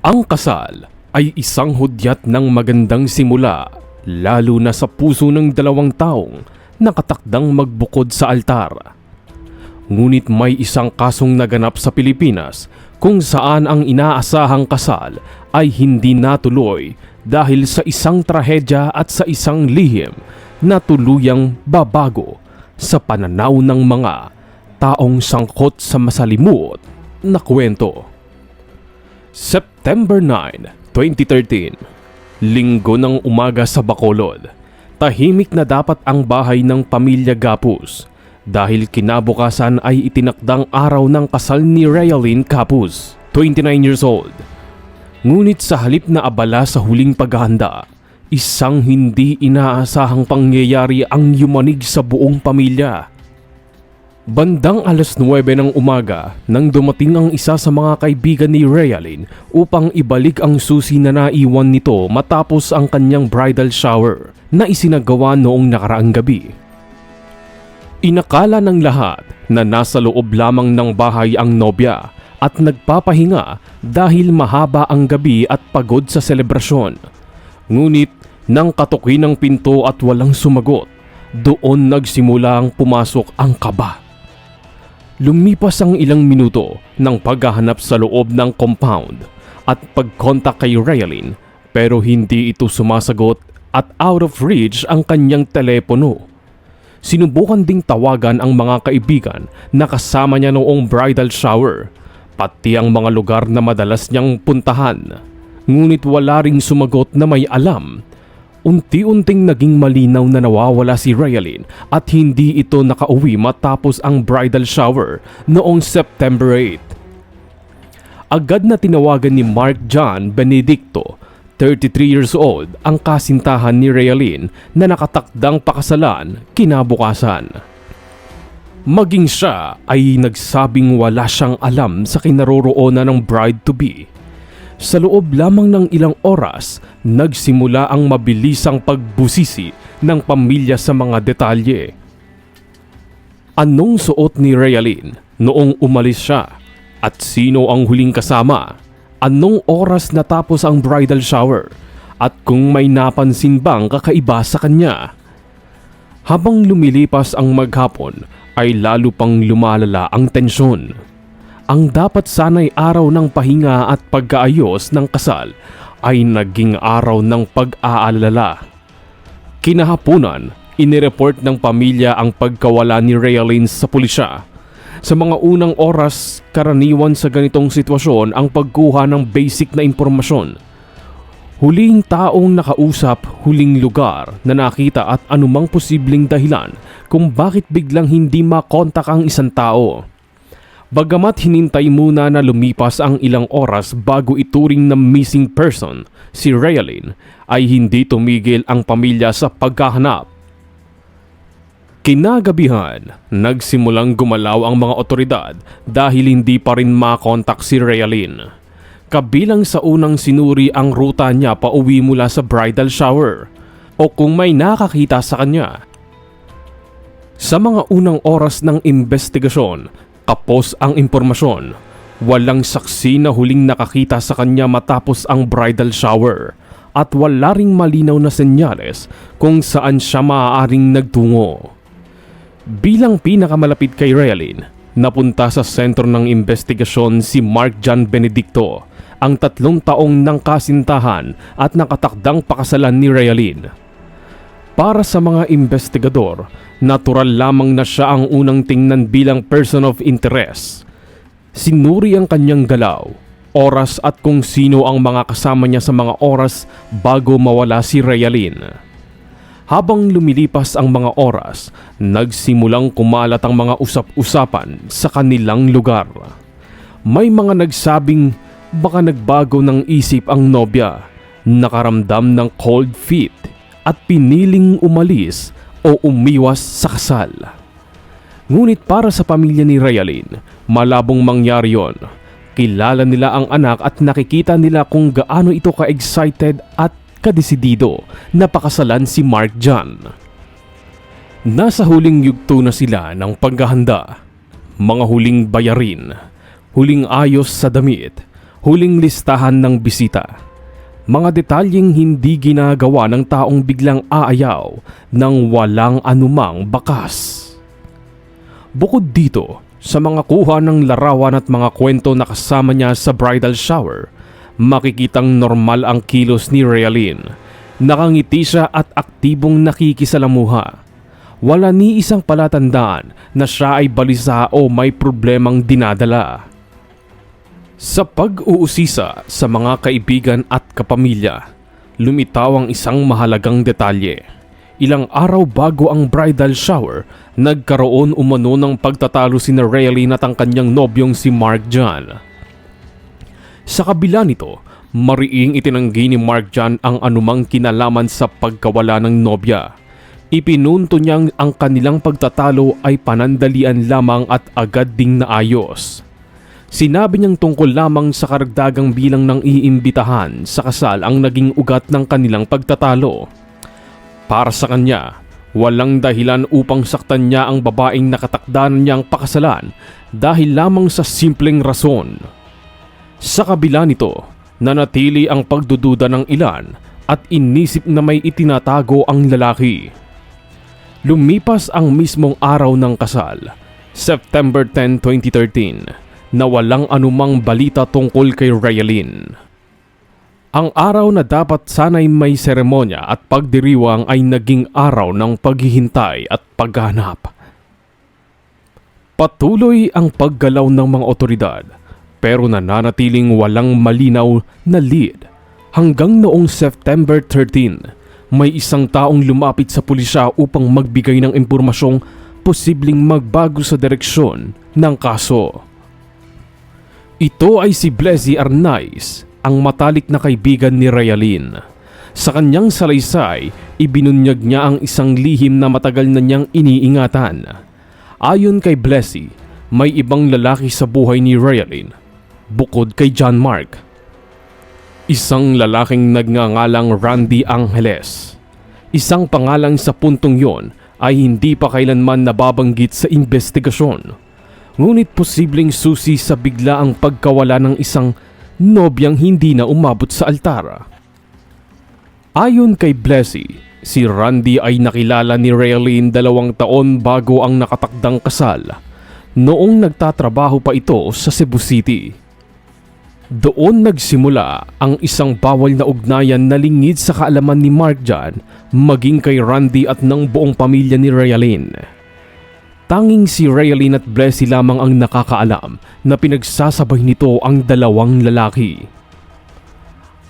Ang kasal ay isang hudyat ng magandang simula, lalo na sa puso ng dalawang taong nakatakdang magbukod sa altar. Ngunit may isang kasong naganap sa Pilipinas kung saan ang inaasahang kasal ay hindi natuloy dahil sa isang trahedya at sa isang lihim na tuluyang babago sa pananaw ng mga taong sangkot sa masalimuot na kwento. September 9, 2013, Linggo ng umaga sa Bacolod. Tahimik na dapat ang bahay ng pamilya Gapuz dahil kinabukasan ay itinakdang araw ng kasal ni Realyn Gapuz, 29 years old. Ngunit sa halip na abala sa huling paghahanda, isang hindi inaasahang pangyayari ang yumanig sa buong pamilya. Bandang alas 9 ng umaga nang dumating ang isa sa mga kaibigan ni Realyn upang ibalik ang susi na naiwan nito matapos ang kanyang bridal shower na isinagawa noong nakaraang gabi. Inakala ng lahat na nasa loob lamang ng bahay ang nobya at nagpapahinga dahil mahaba ang gabi at pagod sa selebrasyon. Ngunit nang katukin ng pinto at walang sumagot, doon nagsimula ang pumasok ang kaba. Lumipas ang ilang minuto ng paghahanap sa loob ng compound at pag-contact kay Realyn pero hindi ito sumasagot at out of reach ang kanyang telepono. Sinubukan ding tawagan ang mga kaibigan na kasama niya noong bridal shower, pati ang mga lugar na madalas niyang puntahan. Ngunit wala ring sumagot na may alam. Unti-unting naging malinaw na nawawala si Realyn at hindi ito nakauwi matapos ang bridal shower noong September 8. Agad na tinawagan ni Mark John Benedicto, 33 years old, ang kasintahan ni Realyn na nakatakdang pakasalan kinabukasan. Maging siya ay nagsabing wala siyang alam sa kinaroroonan ng bride-to-be. Sa loob lamang ng ilang oras, nagsimula ang mabilisang pagbusisi ng pamilya sa mga detalye. Anong suot ni Realyn noong umalis siya? At sino ang huling kasama? Anong oras natapos ang bridal shower? At kung may napansin bang kakaiba sa kanya? Habang lumilipas ang maghapon, ay lalo pang lumalala ang tensyon. Ang dapat sana'y araw ng pahinga at pag-aayos ng kasal ay naging araw ng pag-aalala. Kinahaponan, inireport ng pamilya ang pagkawala ni Realyn sa pulisya. Sa mga unang oras, karaniwan sa ganitong sitwasyon ang pagkuha ng basic na impormasyon. Huling taong nakausap, huling lugar na nakita at anumang posibleng dahilan kung bakit biglang hindi makontak ang isang tao. Bagamat hinintay muna na lumipas ang ilang oras bago ituring na missing person si Realyn, ay hindi tumigil ang pamilya sa paghahanap. Kinagabihan, nagsimulang gumalaw ang mga otoridad dahil hindi pa rin makontak si Realyn. Kabilang sa unang sinuri ang ruta niya pauwi mula sa bridal shower o kung may nakakita sa kanya. Sa mga unang oras ng investigasyon, kapos ang impormasyon. Walang saksi na huling nakakita sa kanya matapos ang bridal shower at wala ring malinaw na senyales kung saan siya maaaring nagtungo. Bilang pinakamalapit kay Realyn, napunta sa sentro ng investigasyon si Mark John Benedicto, ang 3 taong ng kasintahan at nakatakdang pakasalan ni Realyn. Para sa mga investigador, natural lamang na siya ang unang tingnan bilang person of interest. Sinuri ang kanyang galaw, oras at kung sino ang mga kasama niya sa mga oras bago mawala si Realyn. Habang lumilipas ang mga oras, nagsimulang kumalat ang mga usap-usapan sa kanilang lugar. May mga nagsabing baka nagbago ng isip ang nobya, nakaramdam ng cold feet at piniling umalis o umiwas sa kasal. Ngunit para sa pamilya ni Realyn, malabong mangyari yon. Kilala nila ang anak at nakikita nila kung gaano ito ka-excited at kadesidido na pakasalan si Mark John. Nasa huling yugto na sila ng paghahanda. Mga huling bayarin, huling ayos sa damit, huling listahan ng bisita. Mga detalyeng hindi ginagawa ng taong biglang aayaw ng walang anumang bakas. Bukod dito, sa mga kuha ng larawan at mga kwento na kasama niya sa bridal shower, makikitang normal ang kilos ni Realyn. Nakangiti siya at aktibong nakikisalamuha. Wala ni isang palatandaan na siya ay balisa o may problemang dinadala. Sa pag-uusisa sa mga kaibigan at kapamilya, lumitaw ang isang mahalagang detalye. Ilang araw bago ang bridal shower, nagkaroon umano ng pagtatalo sina Realyn at ang kanyang nobyong si Mark John. Sa kabila nito, mariing itinanggi ni Mark John ang anumang kinalaman sa pagkawala ng nobya. Ipinunto niyang ang kanilang pagtatalo ay panandalian lamang at agad ding naayos. Sinabi niyang tungkol lamang sa karagdagang bilang ng iimbitahan sa kasal ang naging ugat ng kanilang pagtatalo. Para sa kanya, walang dahilan upang saktan niya ang babaeng nakatakda niyang pakasalan dahil lamang sa simpleng rason. Sa kabila nito, nanatili ang pagdududa ng ilan at inisip na may itinatago ang lalaki. Lumipas ang mismong araw ng kasal, September 10, 2013, na walang anumang balita tungkol kay Realyn. Ang araw na dapat sana'y may seremonya at pagdiriwang ay naging araw ng paghihintay at paghahanap. Patuloy ang paggalaw ng mga otoridad pero nananatiling walang malinaw na lead hanggang noong September 13. May isang taong lumapit sa pulisya upang magbigay ng impormasyong posibleng magbago sa direksyon ng kaso. Ito ay si Blessy Arnaiz, ang matalik na kaibigan ni Realyn. Sa kanyang salaysay, ibinunyag niya ang isang lihim na matagal na niyang iniingatan. Ayon kay Blessy, may ibang lalaki sa buhay ni Realyn, bukod kay John Mark. Isang lalaking nagngangalang Randy Angeles. Isang pangalang sa puntong yon ay hindi pa kailanman nababanggit sa investigasyon. Ngunit posibleng susi sa biglaang pagkawala ng isang nobyang hindi na umabot sa altar. Ayon kay Blessy, si Randy ay nakilala ni Realyn 2 taon bago ang nakatakdang kasal, noong nagtatrabaho pa ito sa Cebu City. Doon nagsimula ang isang bawal na ugnayan na lingid sa kaalaman ni Mark John maging kay Randy at ng buong pamilya ni Realyn. Tanging si Realyn at Blessy lamang ang nakakaalam na pinagsasabay nito ang dalawang lalaki.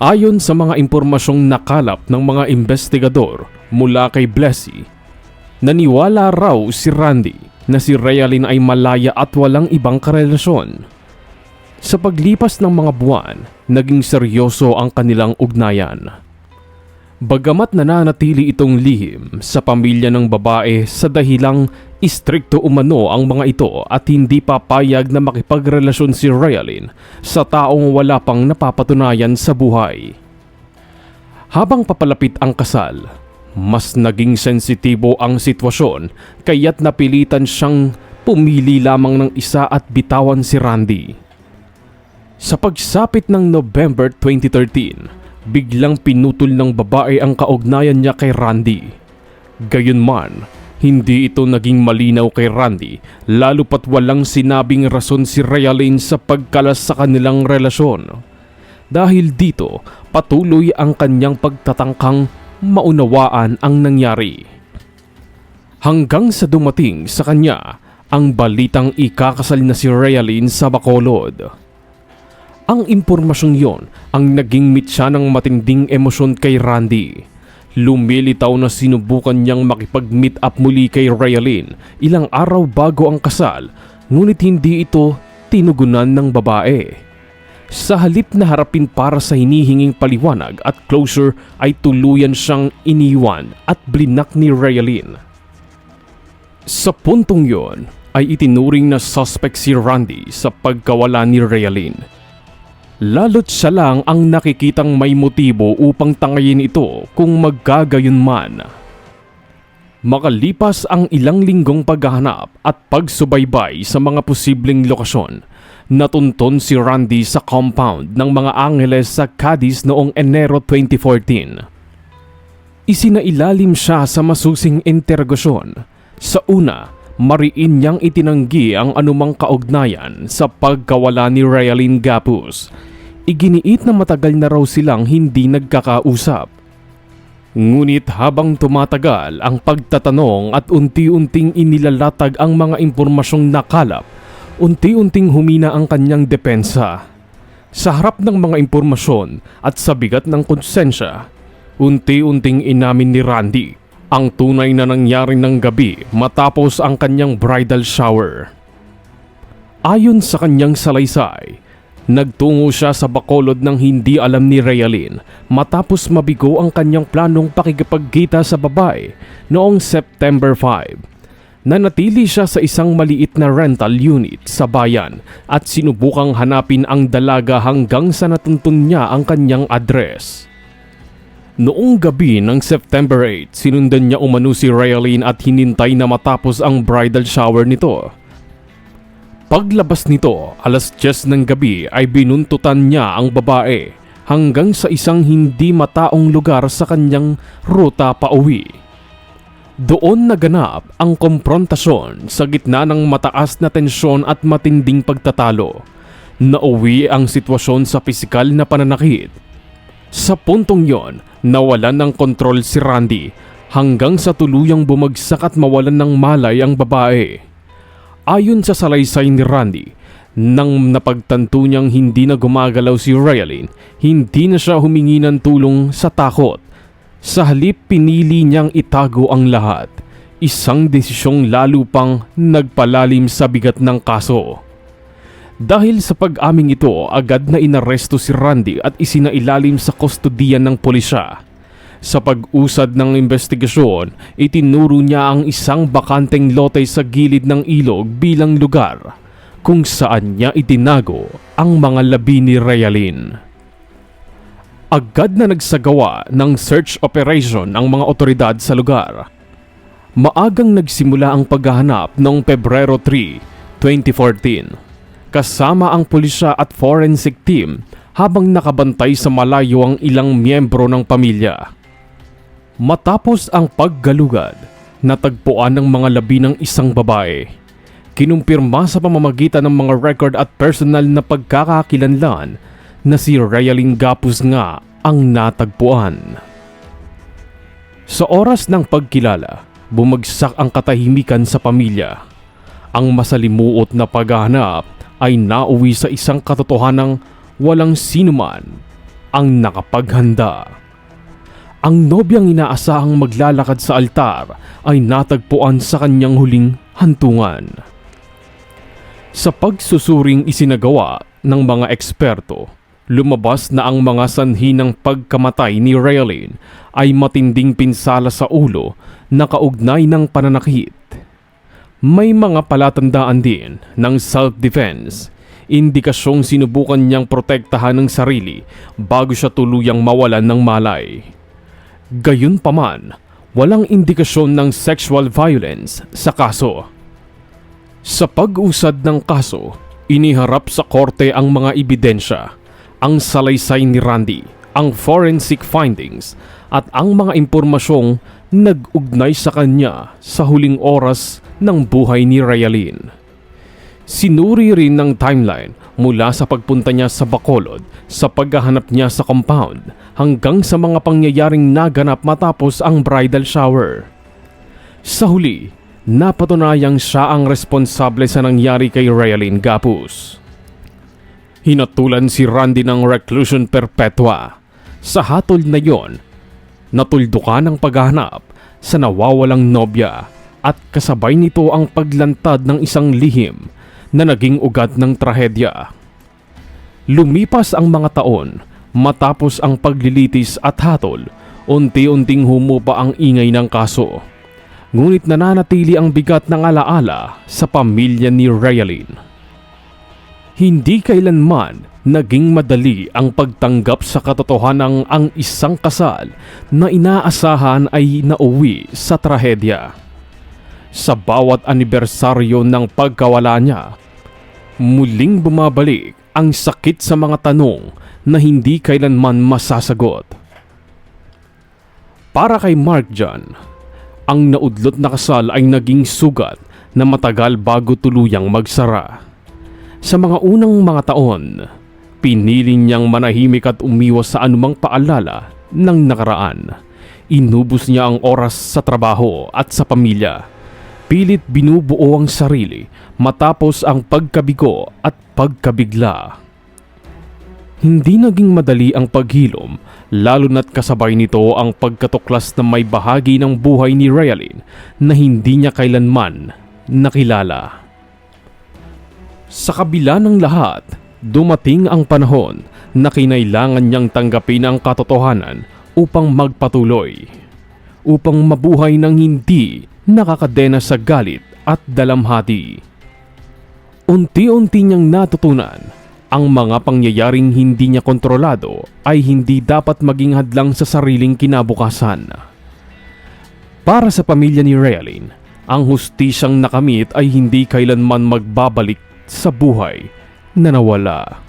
Ayon sa mga impormasyong nakalap ng mga investigador mula kay Blessy, naniwala raw si Randy na si Realyn ay malaya at walang ibang karelasyon. Sa paglipas ng mga buwan, naging seryoso ang kanilang ugnayan. Bagamat nananatili itong lihim sa pamilya ng babae sa dahilang istrikto umano ang mga ito at hindi papayag na makipagrelasyon si Realyn sa taong wala pang napapatunayan sa buhay. Habang papalapit ang kasal, mas naging sensitibo ang sitwasyon kaya't napilitan siyang pumili lamang ng isa at bitawan si Randy. Sa pagsapit ng November 2013, biglang pinutol ng babae ang kaugnayan niya kay Randy. Gayunman, hindi ito naging malinaw kay Randy lalo pat walang sinabing rason si Realyn sa pagkalas sa kanilang relasyon. Dahil dito, patuloy ang kanyang pagtatangkang maunawaan ang nangyari. Hanggang sa dumating sa kanya ang balitang ikakasal na si Realyn sa Bacolod. Ang impormasyong yon ang naging mitya ng matinding emosyon kay Randy. Lumilitaw na sinubukan niyang makipag-meet up muli kay Realyn ilang araw bago ang kasal, ngunit hindi ito tinugunan ng babae. Sa halip na harapin para sa hinihinging paliwanag at closure ay tuluyan siyang iniwan at blinak ni Realyn. Sa puntong yon ay itinuring na suspect si Randy sa pagkawala ni Realyn. Lalo't siya lang ang nakikitang may motibo upang tangayin ito kung magkagayon man. Makalipas ang ilang linggong paghahanap at pagsubaybay sa mga posibleng lokasyon, Natunton si Randy sa compound ng mga Angeles sa Cadiz noong Enero 2014. Isinailalim siya sa masusing interogasyon. Sa una, mariin niyang itinanggi ang anumang kaugnayan sa pagkawala ni Realyn Gapuz. Iginiit na matagal na raw silang hindi nagkakausap. Ngunit habang tumatagal ang pagtatanong at unti-unting inilalatag ang mga impormasyong nakalap, unti-unting humina ang kanyang depensa. Sa harap ng mga impormasyon at sa bigat ng konsensya, unti-unting inamin ni Randy ang tunay na nangyari ng gabi matapos ang kanyang bridal shower. Ayon sa kanyang salaysay, nagtungo siya sa Bacolod nang hindi alam ni Realyn matapos mabigo ang kanyang planong pakikipagkita sa babae noong September 5. Nanatili siya sa isang maliit na rental unit sa bayan at sinubukang hanapin ang dalaga hanggang sa natuntun niya ang kanyang address. Noong gabi ng September 8, sinundan niya umano si Realyn at hinintay na matapos ang bridal shower nito. Paglabas nito, alas 10 ng gabi ay binuntutan niya ang babae hanggang sa isang hindi mataong lugar sa kanyang ruta pauwi. Doon naganap ang komprontasyon sa gitna ng mataas na tensyon at matinding pagtatalo. Nauwi ang sitwasyon sa pisikal na pananakit. Sa puntong yon, nawalan ng kontrol si Randy hanggang sa tuluyang bumagsak at mawalan ng malay ang babae. Ayon sa salaysay ni Randy, nang napagtanto niyang hindi na gumagalaw si Realyn, hindi na siya humingi ng tulong sa takot. Sa halip pinili niyang itago ang lahat, isang desisyong lalo pang nagpalalim sa bigat ng kaso. Dahil sa pag-aming ito, agad na inaresto si Randy at isinailalim sa kustodiyan ng pulisya. Sa pag-usad ng investigasyon, itinuro niya ang isang bakanteng lote sa gilid ng ilog bilang lugar kung saan niya itinago ang mga labi ni Realyn. Agad na nagsagawa ng search operation ang mga otoridad sa lugar. Maagang nagsimula ang paghahanap noong Pebrero 3, 2014. Kasama ang pulisya at forensic team habang nakabantay sa malayo ang ilang miyembro ng pamilya. Matapos ang paggalugad, natagpuan ng mga labi ng isang babae. Kinumpirma sa pamamagitan ng mga record at personal na pagkakakilanlan na si Realyn Gapuz nga ang natagpuan. Sa oras ng pagkilala, bumagsak ang katahimikan sa pamilya. Ang masalimuot na paghahanap ay nauwi sa isang katotohanang walang sinuman ang nakapaghanda. Ang nobyang inaasahang maglalakad sa altar ay natagpuan sa kanyang huling hantungan. Sa pagsusuring isinagawa ng mga eksperto, lumabas na ang mga sanhi ng pagkamatay ni Realyn ay matinding pinsala sa ulo na kaugnay ng pananakit. May mga palatandaan din ng self-defense, indikasyong sinubukan niyang protektahan ng sarili bago siya tuluyang mawalan ng malay. Gayunpaman, walang indikasyon ng sexual violence sa kaso. Sa pag-usad ng kaso, iniharap sa korte ang mga ebidensya, ang salaysay ni Randy, ang forensic findings at ang mga impormasyong nag-ugnay sa kanya sa huling oras ng buhay ni Realyn. Sinuri rin ng timeline mula sa pagpunta niya sa Bacolod, sa paghahanap niya sa compound, hanggang sa mga pangyayaring naganap matapos ang bridal shower. Sa huli, napatunayang siya ang responsable sa nangyari kay Realyn Gapuz. Hinatulan si Randy ng reclusion perpetua. Sa hatol na yon, natuldukan ang paghahanap sa nawawalang nobya at kasabay nito ang paglantad ng isang lihim na naging ugat ng trahedya. Lumipas ang mga taon, matapos ang paglilitis at hatol, unti-unting humupa ang ingay ng kaso. Ngunit nananatili ang bigat ng alaala sa pamilya ni Realyn. Hindi kailanman naging madali ang pagtanggap sa katotohanang ang isang kasal na inaasahan ay nauwi sa trahedya. Sa bawat anibersaryo ng pagkawala niya, muling bumabalik ang sakit sa mga tanong na hindi kailanman masasagot. Para kay Mark John, ang naudlot na kasal ay naging sugat na matagal bago tuluyang magsara. Sa mga unang mga taon, pinili niyang manahimik at umiwas sa anumang paalala ng nakaraan. Inubos niya ang oras sa trabaho at sa pamilya. Pilit binubuo ang sarili matapos ang pagkabigo at pagkabigla. Hindi naging madali ang paghilom, lalo na't kasabay nito ang pagkatuklas na may bahagi ng buhay ni Realyn na hindi niya kailanman nakilala. Sa kabila ng lahat, dumating ang panahon na kinailangan niyang tanggapin ang katotohanan upang magpatuloy, upang mabuhay ng hindi nakakadena sa galit at dalamhati. Unti-unti niyang natutunan ang mga pangyayaring hindi niya kontrolado ay hindi dapat maging hadlang sa sariling kinabukasan. Para sa pamilya ni Realyn, ang hustisyang nakamit ay hindi kailanman magbabalik sa buhay na nawala.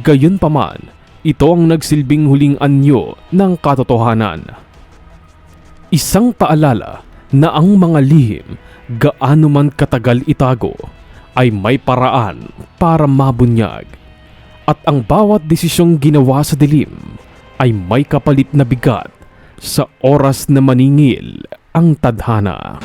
Gayunpaman, ito ang nagsilbing huling anyo ng katotohanan. Isang paalala na ang mga lihim, gaano man katagal itago, ay may paraan para mabunyag. At ang bawat desisyong ginawa sa dilim ay may kapalit na bigat sa oras na maningil ang tadhana.